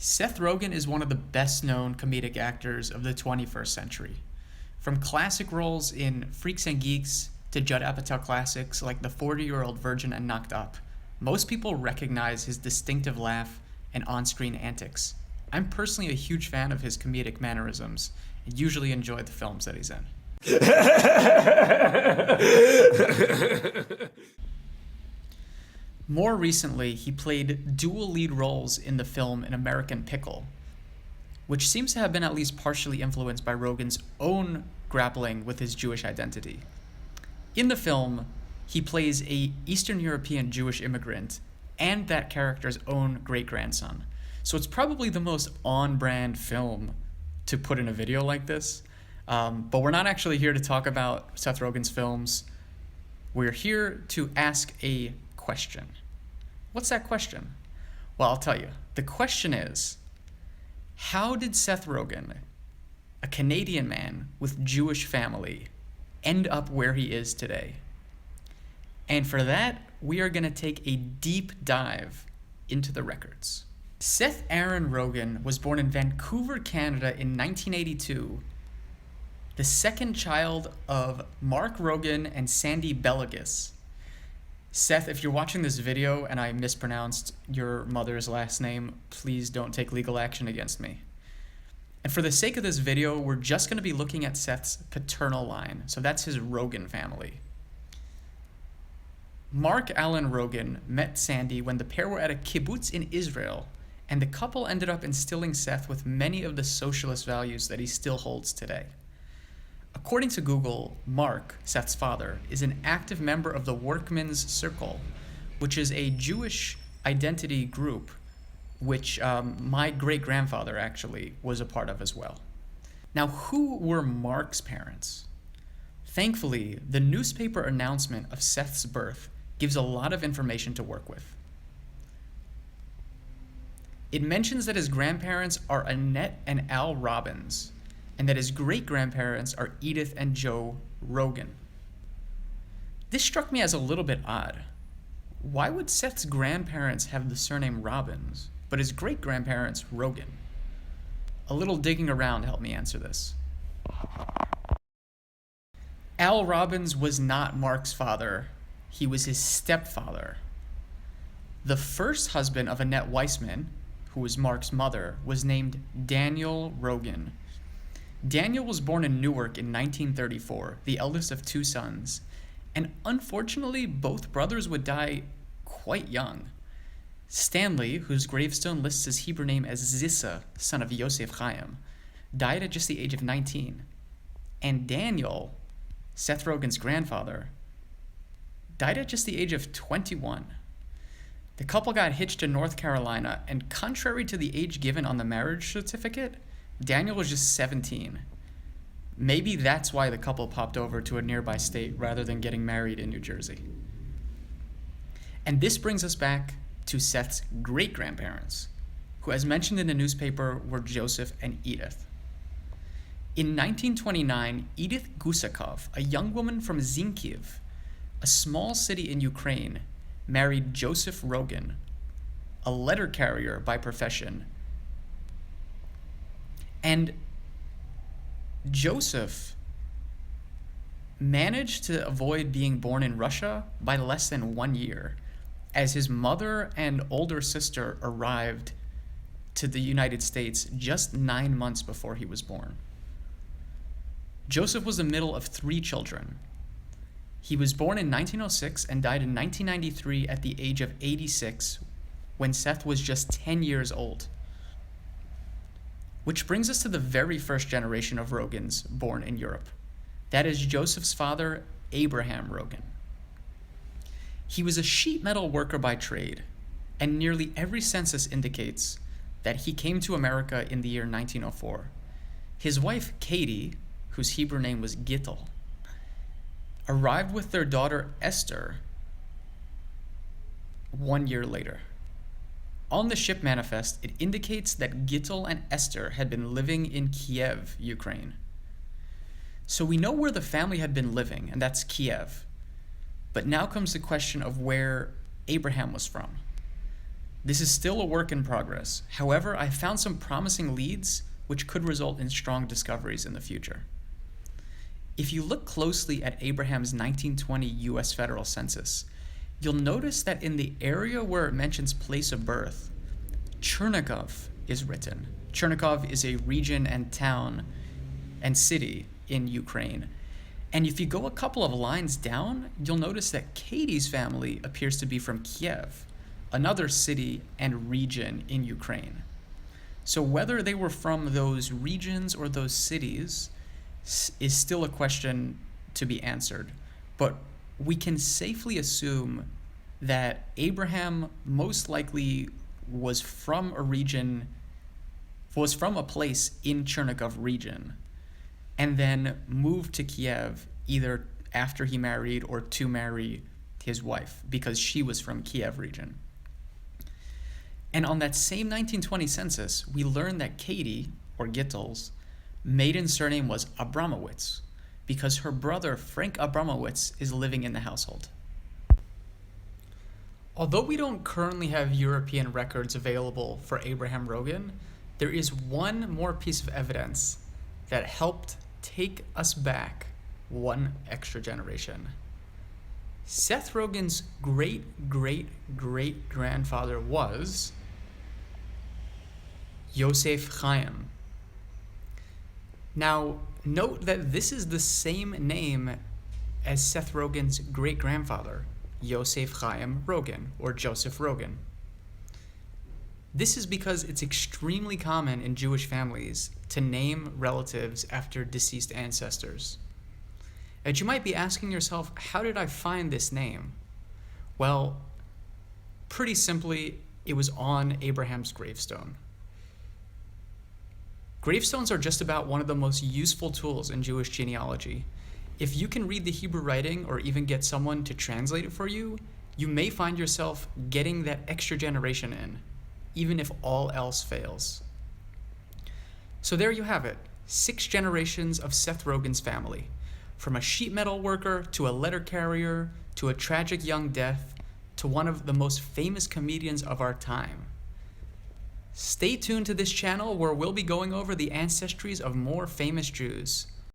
Seth Rogen is one of the best known comedic actors of the 21st century. From classic roles in Freaks and Geeks to Judd Apatow classics like The 40-Year-Old Virgin and Knocked Up, most people recognize his distinctive laugh and on-screen antics. I'm personally a huge fan of his comedic mannerisms and usually enjoy the films that he's in. More recently, he played dual lead roles in the film An American Pickle, which seems to have been at least partially influenced by Rogen's own grappling with his Jewish identity. In the film, he plays a Eastern European Jewish immigrant and that character's own great-grandson. So it's probably the most on-brand film to put in a video like this. But we're not actually here to talk about Seth Rogen's films. We're here to ask a question. What's that question? Well, I'll tell you. The question is, how did Seth Rogen, a Canadian man with Jewish family, end up where he is today? And for that, we are going to take a deep dive into the records. Seth Aaron Rogen was born in Vancouver, Canada in 1982, the second child of Mark Rogen and Sandy Belagis. Seth, if you're watching this video and I mispronounced your mother's last name, please don't take legal action against me. And for the sake of this video, we're just going to be looking at Seth's paternal line. So that's his Rogen family. Mark Allen Rogen met Sandy when the pair were at a kibbutz in Israel, and the couple ended up instilling Seth with many of the socialist values that he still holds today. According to Google, Mark, Seth's father, is an active member of the Workmen's Circle, which is a Jewish identity group which my great-grandfather actually was a part of as well. Now, who were Mark's parents? Thankfully, the newspaper announcement of Seth's birth gives a lot of information to work with. It mentions that his grandparents are Annette and Al Robbins, and that his great-grandparents are Edith and Joe Rogan. This struck me as a little bit odd. Why would Seth's grandparents have the surname Robbins, but his great-grandparents Rogan? A little digging around helped me answer this. Al Robbins was not Mark's father. He was his stepfather. The first husband of Annette Weissman, who was Mark's mother, was named Daniel Rogan. Daniel was born in Newark in 1934, the eldest of two sons, and unfortunately both brothers would die quite young. Stanley, whose gravestone lists his Hebrew name as Zissa, son of Yosef Chaim, died at just the age of 19. And Daniel, Seth Rogen's grandfather, died at just the age of 21. The couple got hitched to North Carolina, and contrary to the age given on the marriage certificate, Daniel was just 17. Maybe that's why the couple popped over to a nearby state rather than getting married in New Jersey. And this brings us back to Seth's great-grandparents, who, as mentioned in the newspaper, were Joseph and Edith. In 1929, Edith Gusakov, a young woman from Zinkiv, a small city in Ukraine, married Joseph Rogen, a letter carrier by profession. And Joseph managed to avoid being born in Russia by less than 1 year, as his mother and older sister arrived to the United States just 9 months before he was born. Joseph was the middle of 3 children. He was born in 1906 and died in 1993 at the age of 86, when Seth was just 10 years old. Which brings us to the very first generation of Rogans born in Europe. That is Joseph's father, Abraham Rogen. He was a sheet metal worker by trade, and nearly every census indicates that he came to America in the year 1904. His wife, Katie, whose Hebrew name was Gittel, arrived with their daughter, Esther, 1 year later. On the ship manifest, it indicates that Gittel and Esther had been living in Kiev, Ukraine. So we know where the family had been living, and that's Kiev. But now comes the question of where Abraham was from. This is still a work in progress. However, I found some promising leads which could result in strong discoveries in the future. If you look closely at Abraham's 1920 US federal census, you'll notice that in the area where it mentions place of birth, Chernigov is written. Chernigov is a region and town and city in Ukraine. And if you go a couple of lines down, you'll notice that Katie's family appears to be from Kiev, another city and region in Ukraine. So whether they were from those regions or those cities is still a question to be answered. But we can safely assume that Abraham most likely was from a place in Chernigov region, and then moved to Kiev either after he married or to marry his wife, because she was from Kiev region. And on that same 1920 census, we learn that Katie, or Gittel's, maiden surname was Abramowitz, because her brother Frank Abramowitz is living in the household. Although we don't currently have European records available for Abraham Rogan, there is one more piece of evidence that helped take us back one extra generation. Seth Rogen's great-great-great-grandfather was Yosef Chaim. Now, note that this is the same name as Seth Rogen's great-grandfather, Yosef Chaim Rogan, or Joseph Rogan. This is because it's extremely common in Jewish families to name relatives after deceased ancestors. And you might be asking yourself, how did I find this name? Well, pretty simply, it was on Abraham's gravestone. Gravestones are just about one of the most useful tools in Jewish genealogy. If you can read the Hebrew writing or even get someone to translate it for you, you may find yourself getting that extra generation in, even if all else fails. So there you have it, 6 generations of Seth Rogen's family, from a sheet metal worker to a letter carrier to a tragic young death to one of the most famous comedians of our time. Stay tuned to this channel where we'll be going over the ancestries of more famous Jews.